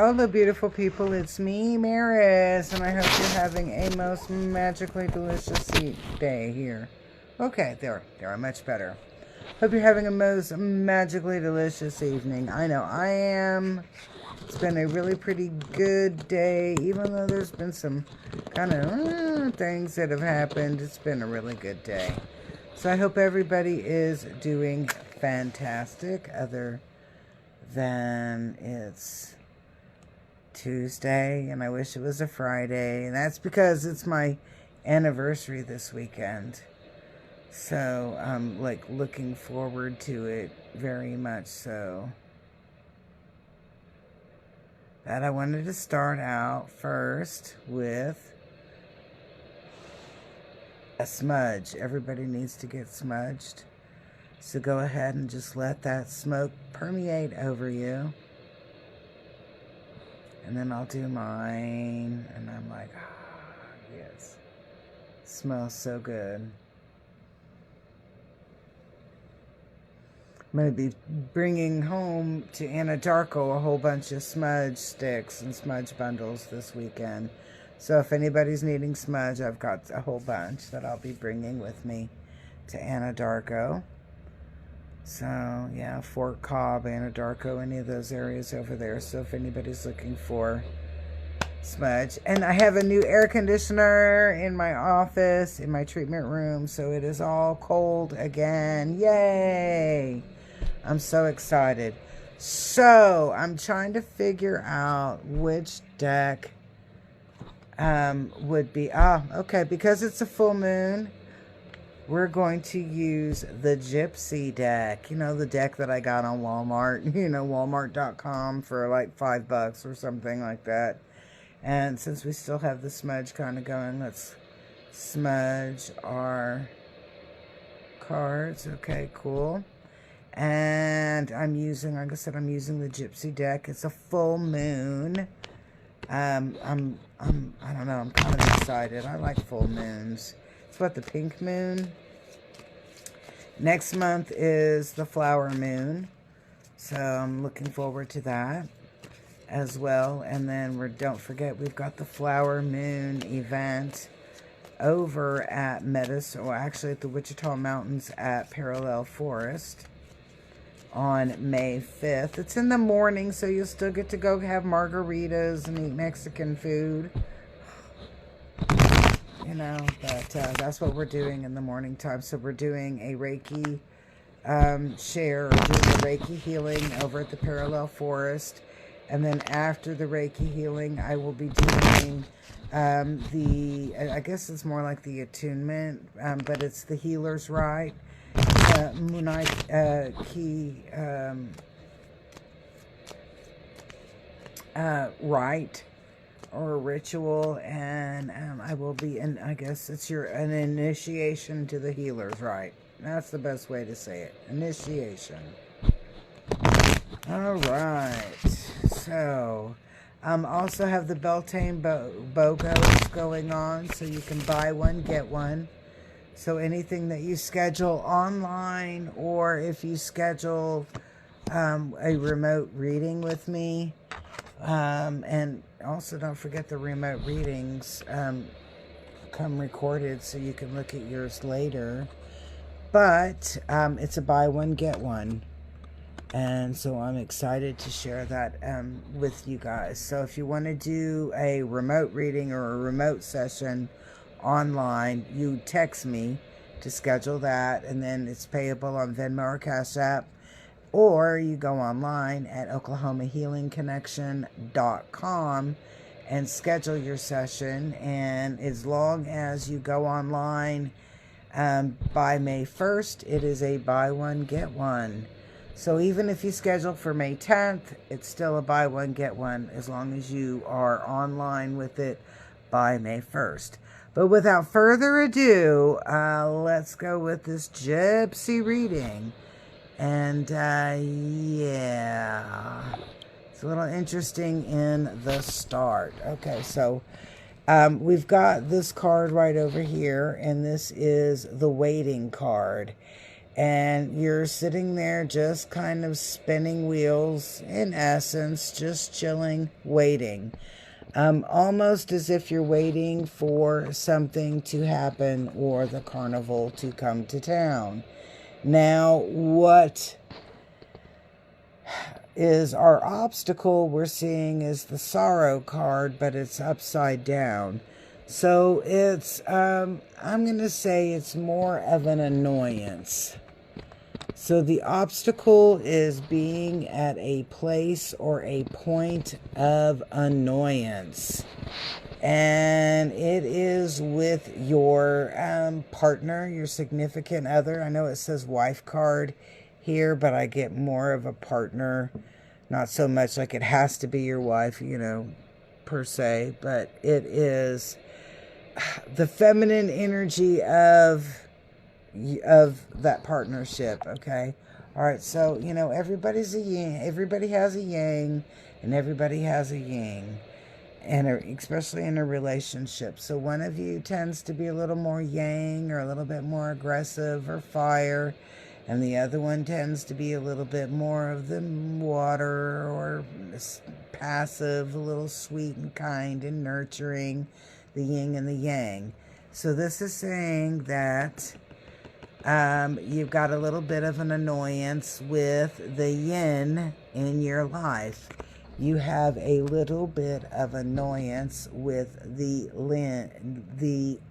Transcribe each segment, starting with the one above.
Hello, beautiful people. It's me, Maris, and I hope you're having a most magically delicious day here. Okay, there, much better. Hope you're having a most magically delicious evening. I know I am. It's been a really pretty good day, even though there's been some kind of things that have happened. It's been a really good day. So I hope everybody is doing fantastic, other than it's Tuesday, and I wish it was a Friday, and that's because it's my anniversary this weekend. So I'm looking forward to it very much so. That I wanted to start out first with a smudge. Everybody needs to get smudged. So go ahead and just let that smoke permeate over you. And then I'll do mine, and I'm like, yes. Smells so good. I'm going to be bringing home to Anadarko a whole bunch of smudge sticks and smudge bundles this weekend. So if anybody's needing smudge, I've got a whole bunch that I'll be bringing with me to Anadarko. So, yeah, Fort Cobb, Anadarko, any of those areas over there. So if anybody's looking for smudge. And I have a new air conditioner in my office, in my treatment room. So it is all cold again. Yay! I'm so excited. So I'm trying to figure out which deck would be... okay, because it's a full moon, we're going to use the Gypsy deck. You know, the deck that I got on Walmart. You know, Walmart.com for like $5 or something like that. And since we still have the smudge kind of going, let's smudge our cards. Okay, cool. And I'm using, like I said, I'm using the Gypsy deck. It's a full moon. I don't know, I'm kind of excited. I like full moons. It's what, the pink moon? Next month is the flower moon. So I'm looking forward to that as well. And then don't forget, we've got the flower moon event over at actually at the Wichita Mountains at Parallel Forest on May 5th. It's in the morning, so you'll still get to go have margaritas and eat Mexican food. You know, but that's what we're doing in the morning time. So we're doing a Reiki share, or doing a Reiki healing over at the Parallel Forest. And then after the Reiki healing, I will be doing I guess it's more like the attunement, but it's the healer's rite. Moonite key rite or ritual, and I will be in, I guess it's an initiation to the healer's rite. That's the best way to say it. Initiation. All right. So, also have the Beltane BOGOs going on, so you can buy one, get one. So anything that you schedule online, or if you schedule a remote reading with me, and also don't forget the remote readings come recorded, so you can look at yours later. But it's a buy one, get one. And so I'm excited to share that with you guys. So if you want to do a remote reading or a remote session online, you text me to schedule that, and then it's payable on Venmo or Cash App, or you go online at oklahomahealingconnection.com and schedule your session. And as long as you go online by May 1st, it is a buy one, get one. So even if you schedule for May 10th, it's still a buy one, get one, as long as you are online with it by May 1st. But without further ado, let's go with this Gypsy reading. And yeah, it's a little interesting in the start. Okay, so we've got this card right over here, and this is the waiting card. And you're sitting there just kind of spinning wheels, in essence, just chilling, waiting. Almost as if you're waiting for something to happen or the carnival to come to town. Now, what is our obstacle we're seeing is the sorrow card, but it's upside down. So it's, I'm going to say it's more of an annoyance. So the obstacle is being at a place or a point of annoyance. And it is with your partner, your significant other. I know it says wife card here, but I get more of a partner. Not so much like it has to be your wife, you know, per se. But it is the feminine energy of that partnership, okay? All right, so, you know, everybody's a yin. Everybody has a yang, and everybody has a yin. And especially in a relationship. So one of you tends to be a little more yang or a little bit more aggressive or fire, and the other one tends to be a little bit more of the water or passive, a little sweet and kind and nurturing, the yin and the yang. So this is saying that you've got a little bit of an annoyance with the yin in your life. You have a little bit of annoyance with the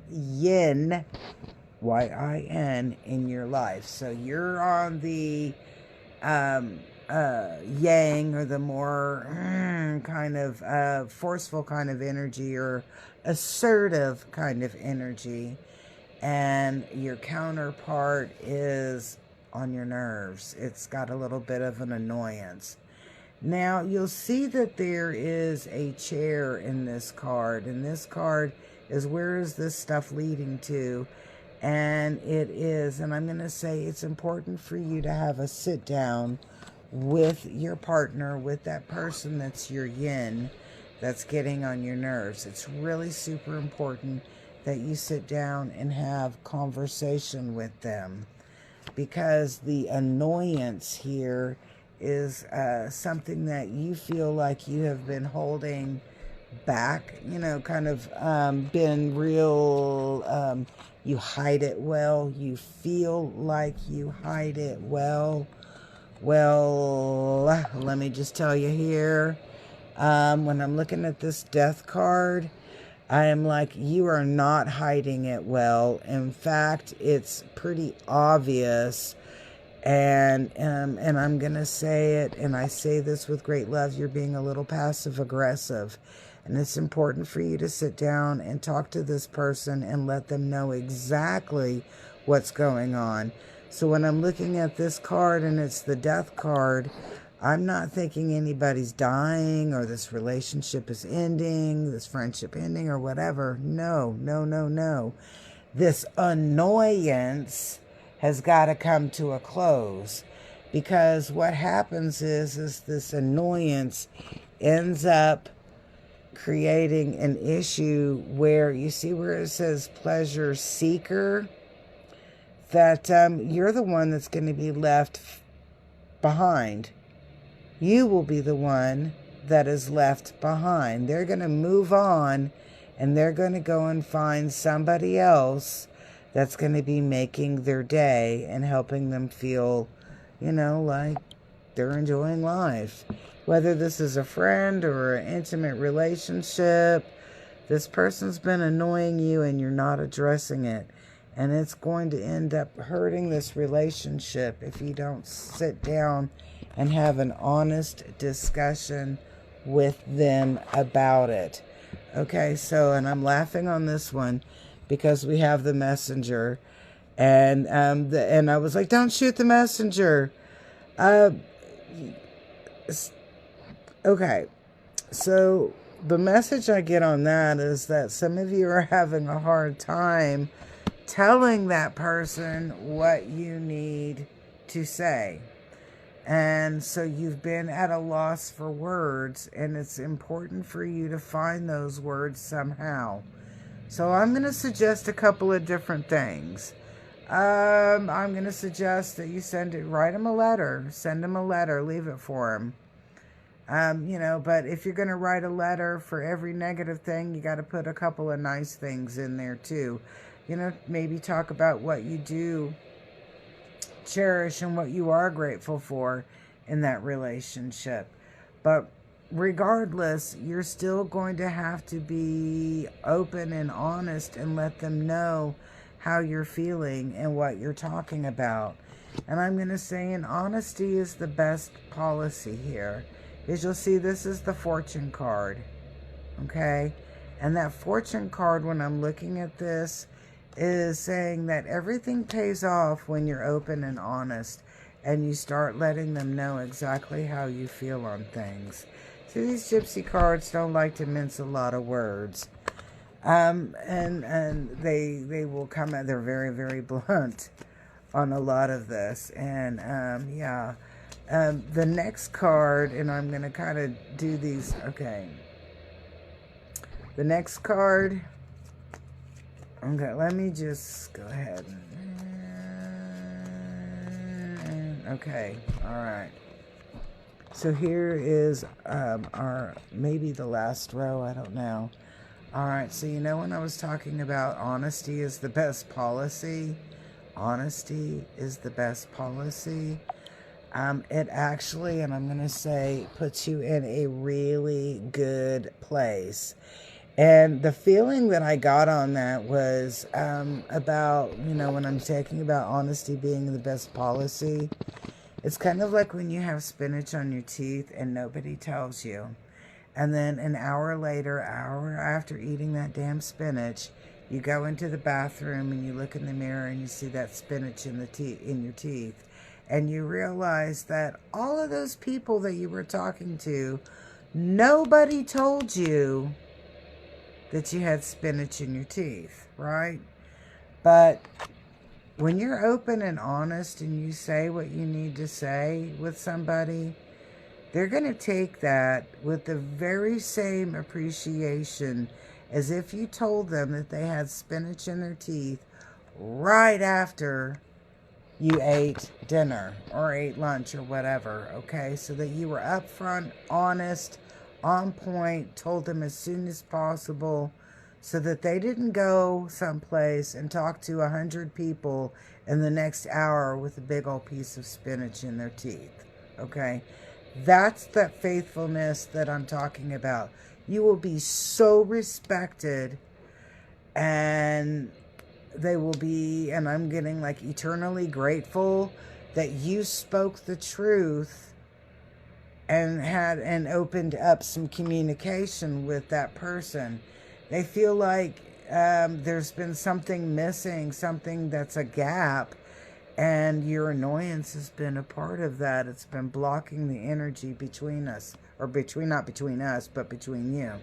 yin, Y-I-N, in your life. So you're on the yang, or the more kind of forceful kind of energy, or assertive kind of energy. And your counterpart is on your nerves. It's got a little bit of an annoyance. Now, you'll see that there is a chair in this card. And this card is, where is this stuff leading to? And it is, and I'm going to say it's important for you to have a sit down with your partner, with that person that's your yin, that's getting on your nerves. It's really super important that you sit down and have conversation with them, because the annoyance here is something that you feel like you have been holding back, you know, kind of been real, you hide it well, you feel like you hide it well. Well, let me just tell you here, when I'm looking at this death card, I am like, you are not hiding it well. In fact, it's pretty obvious. And I'm going to say it, and I say this with great love, you're being a little passive aggressive. And it's important for you to sit down and talk to this person and let them know exactly what's going on. So when I'm looking at this card and it's the death card, I'm not thinking anybody's dying or this relationship is ending, this friendship ending or whatever. No, no, no, no. This annoyance has got to come to a close, because what happens is this annoyance ends up creating an issue where, you see where it says pleasure seeker, that you're the one that's going to be left behind. You will be the one that is left behind. They're going to move on, and they're going to go and find somebody else that's going to be making their day and helping them feel, you know, like they're enjoying life. Whether this is a friend or an intimate relationship, this person's been annoying you and you're not addressing it. And it's going to end up hurting this relationship if you don't sit down and have an honest discussion with them about it. Okay, so, and I'm laughing on this one because we have the messenger, and and I was like, don't shoot the messenger. Okay, so the message I get on that is that some of you are having a hard time telling that person what you need to say. And so you've been at a loss for words, and it's important for you to find those words somehow. So I'm going to suggest a couple of different things. I'm going to suggest that you write them a letter. Send them a letter. Leave it for them. But if you're going to write a letter for every negative thing, you got to put a couple of nice things in there too. Maybe talk about what you do cherish and what you are grateful for in that relationship. But regardless, you're still going to have to be open and honest and let them know how you're feeling and what you're talking about. And I'm going to say, and honesty is the best policy here. As you'll see, this is the fortune card. Okay? And that fortune card, when I'm looking at this, is saying that everything pays off when you're open and honest and you start letting them know exactly how you feel on things. So these gypsy cards don't like to mince a lot of words. And they will come out, they're very, very blunt on a lot of this. And the next card, and I'm going to kind of do these, okay. The next card, okay, let me just go ahead and okay, all right. So here is our, maybe the last row, I don't know. All right, so when I was talking about honesty is the best policy, honesty is the best policy. It actually, and I'm going to say, puts you in a really good place. And the feeling that I got on that was about, when I'm talking about honesty being the best policy, it's kind of like when you have spinach on your teeth and nobody tells you. And then an hour later, hour after eating that damn spinach, you go into the bathroom and you look in the mirror and you see that spinach in your teeth. And you realize that all of those people that you were talking to, nobody told you that you had spinach in your teeth, right? But when you're open and honest and you say what you need to say with somebody, they're going to take that with the very same appreciation as if you told them that they had spinach in their teeth right after you ate dinner or ate lunch or whatever, okay? So that you were upfront, honest, on point, told them as soon as possible, so that they didn't go someplace and talk to 100 people in the next hour with a big old piece of spinach in their teeth, okay? That's that faithfulness that I'm talking about. You will be so respected, and they will be, and I'm getting like eternally grateful that you spoke the truth and opened up some communication with that person. They feel like there's been something missing, something that's a gap, and your annoyance has been a part of that. It's been blocking the energy between us, or not between us, but between you.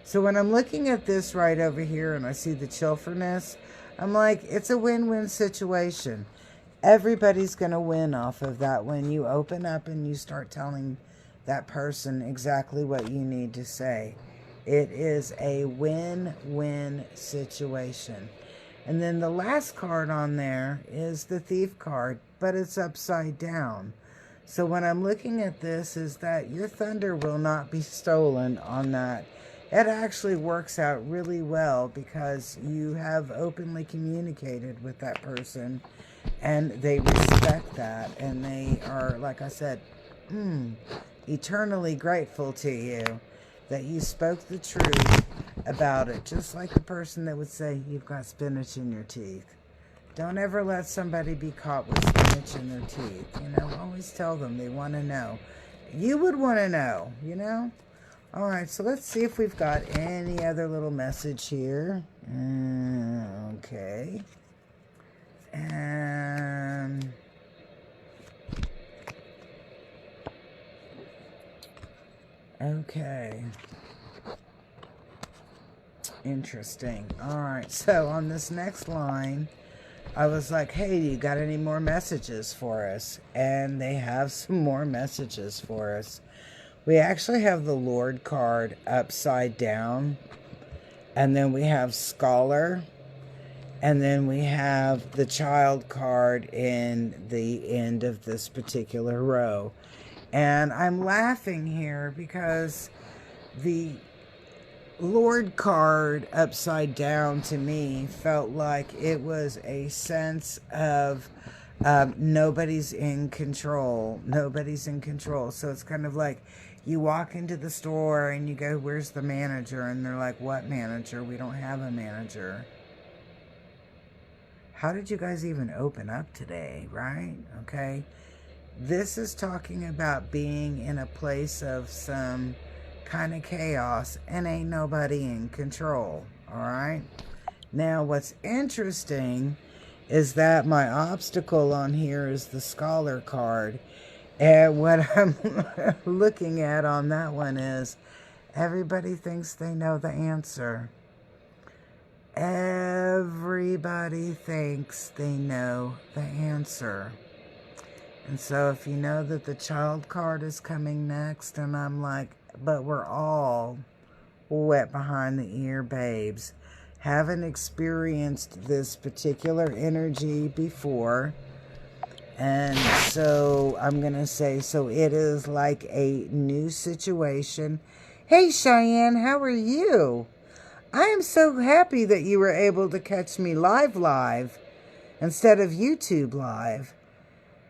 So when I'm looking at this right over here and I see the chillfulness, I'm like, it's a win-win situation. Everybody's going to win off of that when you open up and you start telling that person exactly what you need to say. It is a win-win situation. And then the last card on there is the Thief card, but it's upside down. So when I'm looking at this, is that your thunder will not be stolen on that. It actually works out really well because you have openly communicated with that person and they respect that, and they are, like I said, eternally grateful to you that you spoke the truth about it, just like the person that would say you've got spinach in your teeth. Don't ever let somebody be caught with spinach in their teeth. Always tell them. They want to know. You would want to know, All right, so let's see if we've got any other little message here. Okay. Okay. Interesting. All right, so on this next line, I was like, hey, you got any more messages for us? And they have some more messages for us. We actually have the Lord card upside down. And then we have Scholar. And then we have the child card in the end of this particular row. And I'm laughing here because the Lord card upside down to me felt like it was a sense of nobody's in control. Nobody's in control. So it's kind of like you walk into the store and you go, "Where's the manager?" And they're like, "What manager? We don't have a manager." How did you guys even open up today, right? Okay. This is talking about being in a place of some kind of chaos and ain't nobody in control. All right. Now, what's interesting is that my obstacle on here is the scholar card. And what I'm looking at on that one is everybody thinks they know the answer. Everybody thinks they know the answer. And so if you know that the child card is coming next, and I'm like, but we're all wet behind the ear, babes. Haven't experienced this particular energy before. And so I'm going to say, so it is like a new situation. Hey, Cheyenne, how are you? I am so happy that you were able to catch me live instead of YouTube live.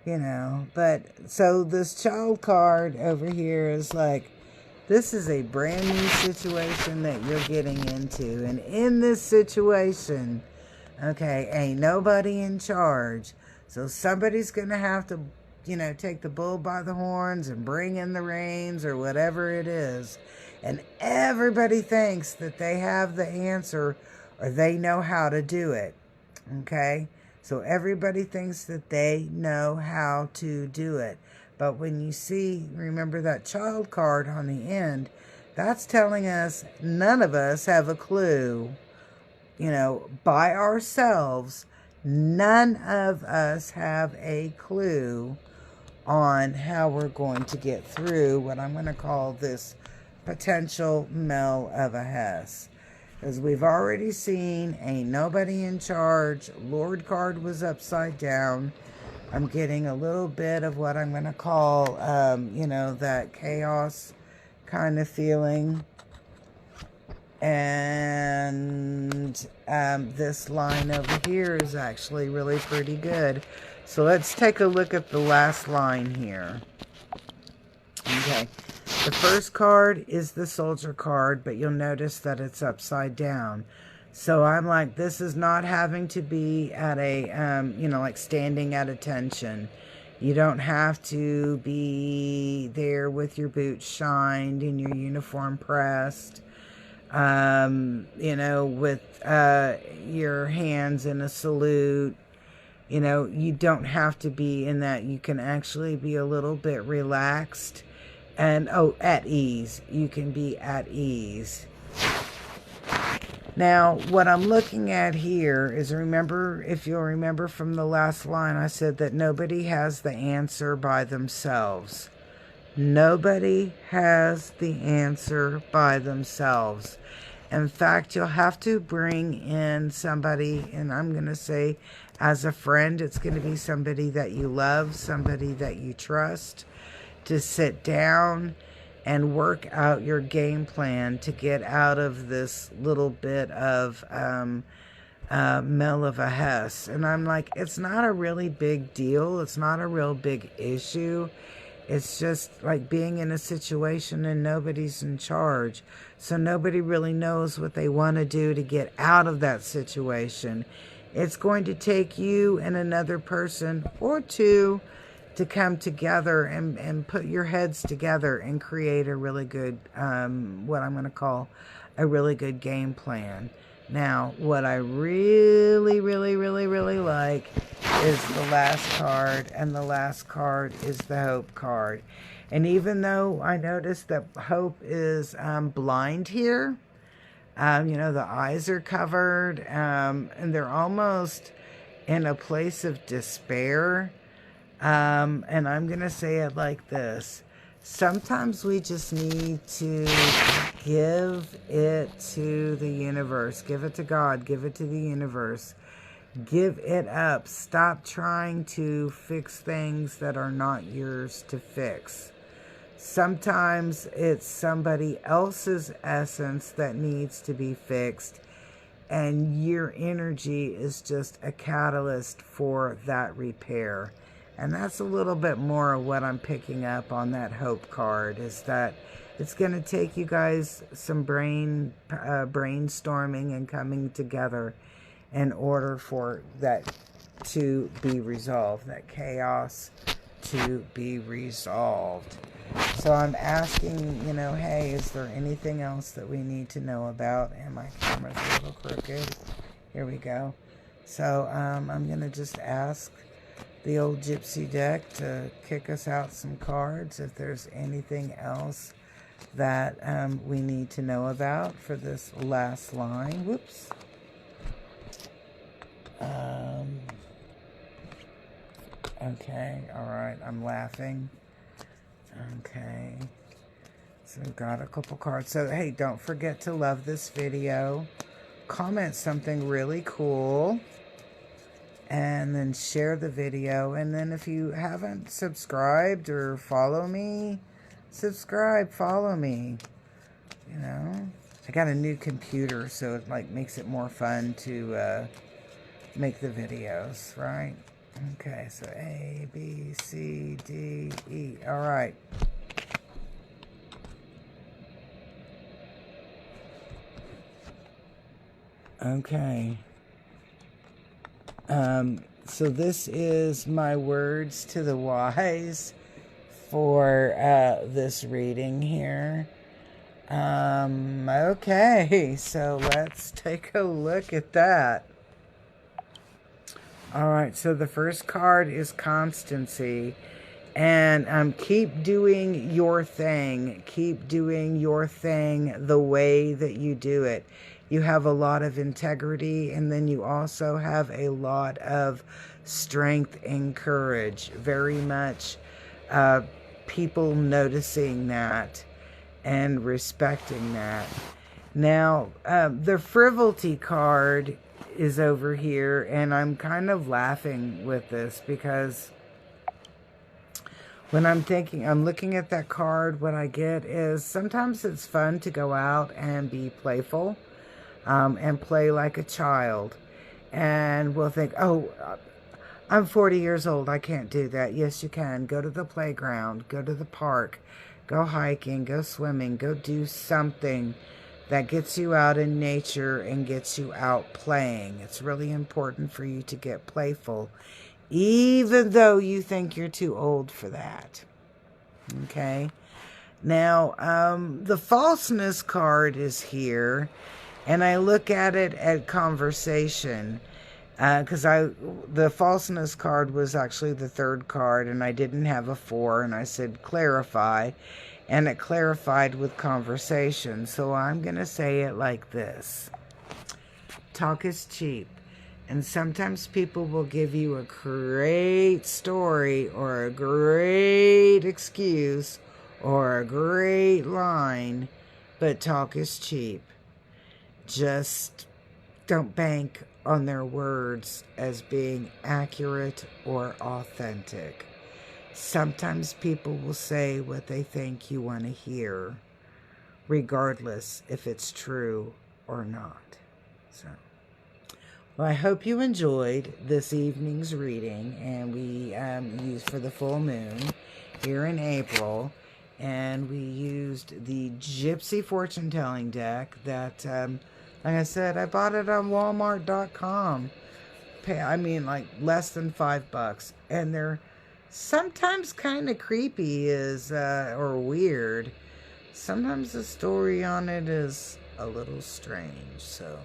You know, but so this child card over here is like, this is a brand new situation that you're getting into. And in this situation, okay, ain't nobody in charge. So somebody's going to have to, you know, take the bull by the horns and bring in the reins or whatever it is. And everybody thinks that they have the answer or they know how to do it. Okay? So everybody thinks that they know how to do it. But when you see, remember that child card on the end, that's telling us none of us have a clue. You know, by ourselves, none of us have a clue on how we're going to get through what I'm going to call this potential Mel of a Hess. As we've already seen, ain't nobody in charge. Lord card was upside down. I'm getting a little bit of what I'm going to call, you know, that chaos kind of feeling. And this line over here is actually really pretty good. So let's take a look at the last line here. Okay. The first card is the soldier card, but you'll notice that it's upside down. So I'm like, this is not having to be at a, you know, like standing at attention. You don't have to be there with your boots shined and your uniform pressed, you know, with your hands in a salute. You know, you don't have to be in that. You can actually be a little bit relaxed and, at ease. You can be at ease. Now, what I'm looking at here is, remember, if you'll remember from the last line, I said that nobody has the answer by themselves. Nobody has the answer by themselves. In fact, you'll have to bring in somebody, and I'm going to say as a friend, it's going to be somebody that you love, somebody that you trust, to sit down and work out your game plan to get out of this little bit of Mel of a Hess. And I'm like, it's not a really big deal. It's not a real big issue. It's just like being in a situation and nobody's in charge. So nobody really knows what they want to do to get out of that situation. It's going to take you and another person or two to come together and put your heads together and create a really good, what I'm going to call a really good game plan. Now, what I really, really, really, really like is the last card, and the last card is the Hope card. And even though I noticed that Hope is blind here, you know, the eyes are covered, and they're almost in a place of despair. And I'm going to say it like this. Sometimes we just need to give it to the universe. Give it to God. Give it to the universe. Give it up. Stop trying to fix things that are not yours to fix. Sometimes it's somebody else's essence that needs to be fixed, and your energy is just a catalyst for that repair. And that's a little bit more of what I'm picking up on that hope card, is that it's going to take you guys some brainstorming and coming together in order for that to be resolved, that chaos to be resolved. So I'm asking, you know, hey, is there anything else that we need to know about? And my camera's a little crooked. Here we go. So I'm going to just ask the old gypsy deck to kick us out some cards if there's anything else that we need to know about for this last line. Whoops. Okay, all right, I'm laughing. Okay, so we've got a couple cards. So, hey, don't forget to love this video. Comment something really cool. And then share the video. And then if you haven't subscribed or follow me, subscribe, follow me. You know, I got a new computer, so it like makes it more fun to make the videos, right? Okay, so A, B, C, D, E. All right. Okay. So this is my words to the wise for this reading here. Okay, so let's take a look at that. All right, so the first card is constancy, and keep doing your thing. Keep doing your thing the way that you do it. You have a lot of integrity, and then you also have a lot of strength and courage. Very much people noticing that and respecting that. Now, the frivolity card is over here, and I'm kind of laughing with this because when I'm looking at that card, what I get is sometimes it's fun to go out and be playful and play like a child. And we'll think, oh, I'm 40 years old, I can't do that. Yes, you can. Go to the playground, go to the park, go hiking, go swimming, go do something that gets you out in nature and gets you out playing. It's really important for you to get playful, even though you think you're too old for that. Okay? Now, the falseness card is here, and I look at it at conversation, because the falseness card was actually the third card, and I didn't have a 4, and I said clarify. And it clarified with conversation. So I'm going to say it like this. Talk is cheap. And sometimes people will give you a great story or a great excuse or a great line, but talk is cheap. Just don't bank on their words as being accurate or authentic. Sometimes people will say what they think you want to hear, regardless if it's true or not. So, well, I hope you enjoyed this evening's reading, and we used for the full moon here in April, and we used the Gypsy fortune telling deck that, like I said, I bought it on Walmart.com. I mean, like less than $5, and they're sometimes kind of creepy or weird. Sometimes the story on it is a little strange. So,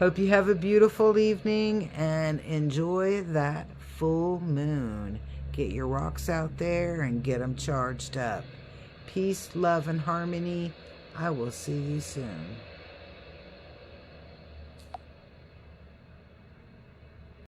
hope you have a beautiful evening and enjoy that full moon. Get your rocks out there and get them charged up. Peace, love, and harmony. I will see you soon.